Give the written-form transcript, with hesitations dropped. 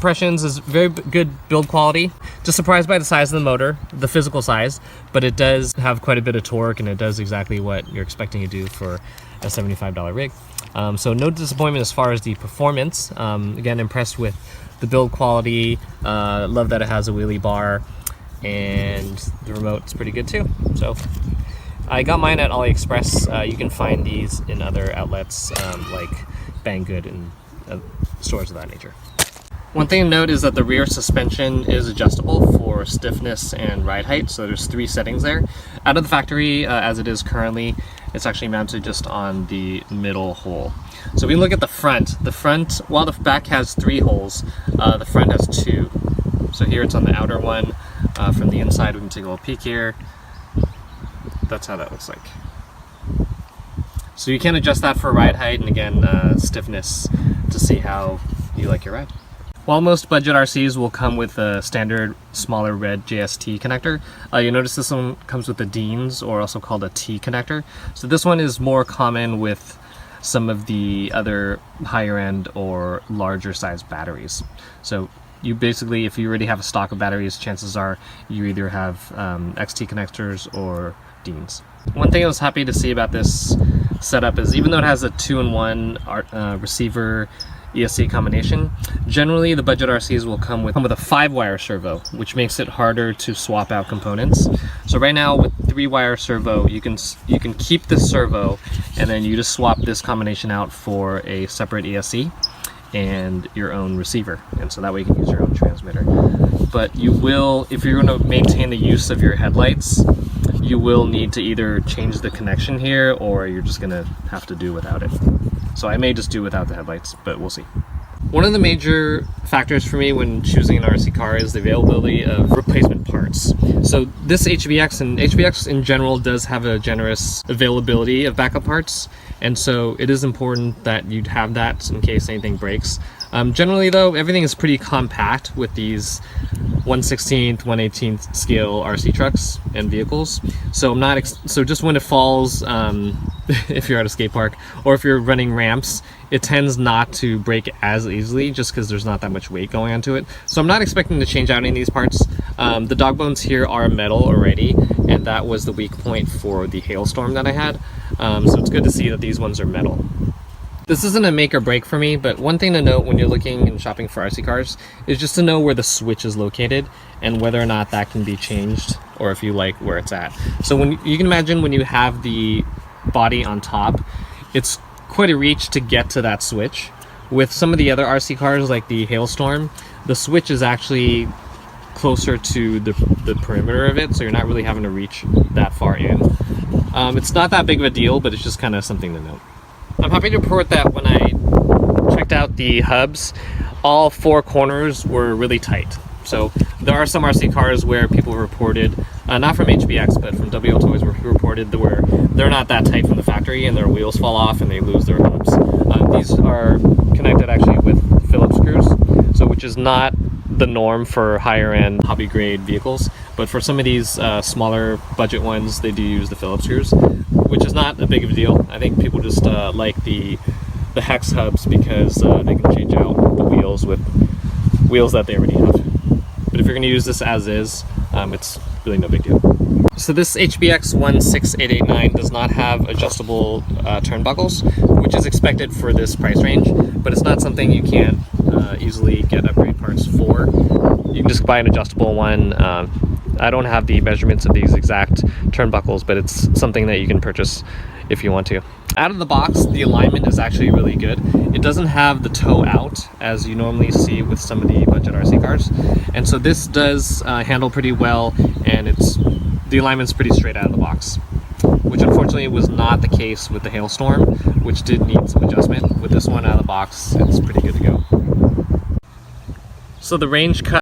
Impressions is very good build quality. Just surprised by the size of the motor, the physical size, but it does have quite a bit of torque and it does exactly what you're expecting to do for a $75 rig. So no disappointment as far as the performance. Again, impressed with the build quality. Love that it has a wheelie bar, and the remote's pretty good too. So I got mine at AliExpress. You can find these in other outlets like Banggood and stores of that nature. One thing to note is that the rear suspension is adjustable for stiffness and ride height, so there's 3 settings there. Out of the factory, as it is currently, it's actually mounted just on the middle hole. So we look at the front, while the back has 3 holes, the front has 2. So here it's on the outer one. From the inside, we can take a little peek here. That's how that looks like. So you can adjust that for ride height and again, stiffness to see how you like your ride. While most budget RCs will come with a standard smaller red JST connector, you notice this one comes with the Deans, or also called a T connector. So this one is more common with some of the other higher end or larger size batteries. So you basically, if you already have a stock of batteries, chances are you either have XT connectors or Deans. One thing I was happy to see about this setup is even though it has a 2-in-1 receiver ESC combination, generally the budget RCs will come with a 5-wire servo, which makes it harder to swap out components. So right now with 3-wire servo, you can keep this servo and then you just swap this combination out for a separate ESC and your own receiver, and so that way you can use your own transmitter. But you will, if you're going to maintain the use of your headlights, you will need to either change the connection here or you're just going to have to do without it. So I may just do without the headlights, but we'll see. One of the major factors for me when choosing an RC car is the availability of replacement parts. So this HBX, and HBX in general does have a generous availability of backup parts, and so it is important that you'd have that in case anything breaks. Generally though, everything is pretty compact with these 1/16th, 1/18th scale RC trucks and vehicles. So so just when it falls, if you're at a skate park or if you're running ramps, it tends not to break as easily just because there's not that much weight going onto it. So I'm not expecting to change out any of these parts. The dog bones here are metal already, and that was the weak point for the hailstorm that I had. So it's good to see that these ones are metal. This isn't a make or break for me, but one thing to note when you're looking and shopping for RC cars is just to know where the switch is located and whether or not that can be changed, or if you like where it's at. So when you can imagine when you have the body on top, it's quite a reach to get to that switch. With some of the other RC cars like the Hailstorm, the switch is actually closer to the perimeter of it, so you're not really having to reach that far in. It's not that big of a deal, but it's just kind of something to note. I'm happy to report that when I checked out the hubs, all 4 corners were really tight. So there are some RC cars where people reported, not from HBX, but from WL Toys, where people reported where they're not that tight from the factory and their wheels fall off and they lose their hubs. These are connected actually with Phillips screws, so which is not the norm for higher end hobby grade vehicles, but for some of these smaller budget ones, they do use the Phillips screws, which is not a big of a deal. I think people just like the hex hubs because they can change out the wheels with wheels that they already have. But if you're going to use this as is, it's really no big deal. So this HBX16889 does not have adjustable turnbuckles, which is expected for this price range, but it's not something you can't easily get upgrade parts for. You can just buy an adjustable one. I don't have the measurements of these exact turnbuckles, but it's something that you can purchase if you want to. Out of the box, the alignment is actually really good. It doesn't have the toe out as you normally see with some of the budget RC cars, and so this does handle pretty well, and the alignment's pretty straight out of the box, which unfortunately was not the case with the Hailstorm, which did need some adjustment. With this one out of the box, it's pretty good to go. So the range cut